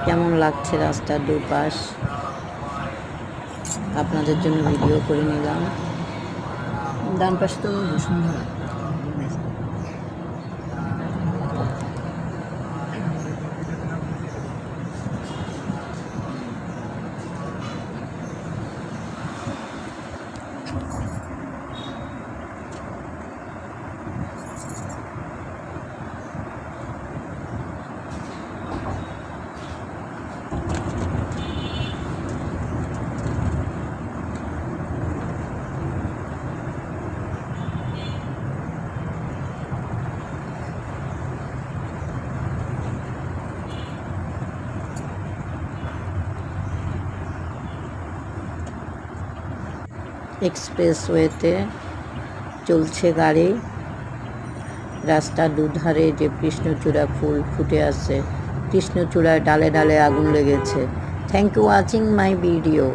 কেমন লাগছে রাস্তার দুপাশ আপনাদের জন্য ভিডিও করে নিলাম। ডান পাশে তো বসুন্ধরা। এক্সপ্রেসওয়েতে চলছে গাড়ি। রাস্তার দুধারে যে কৃষ্ণচূড়া ফুল ফুটে আছে, কৃষ্ণচূড়ার ডালে ডালে আগুন লেগেছে। Thank you watching my video.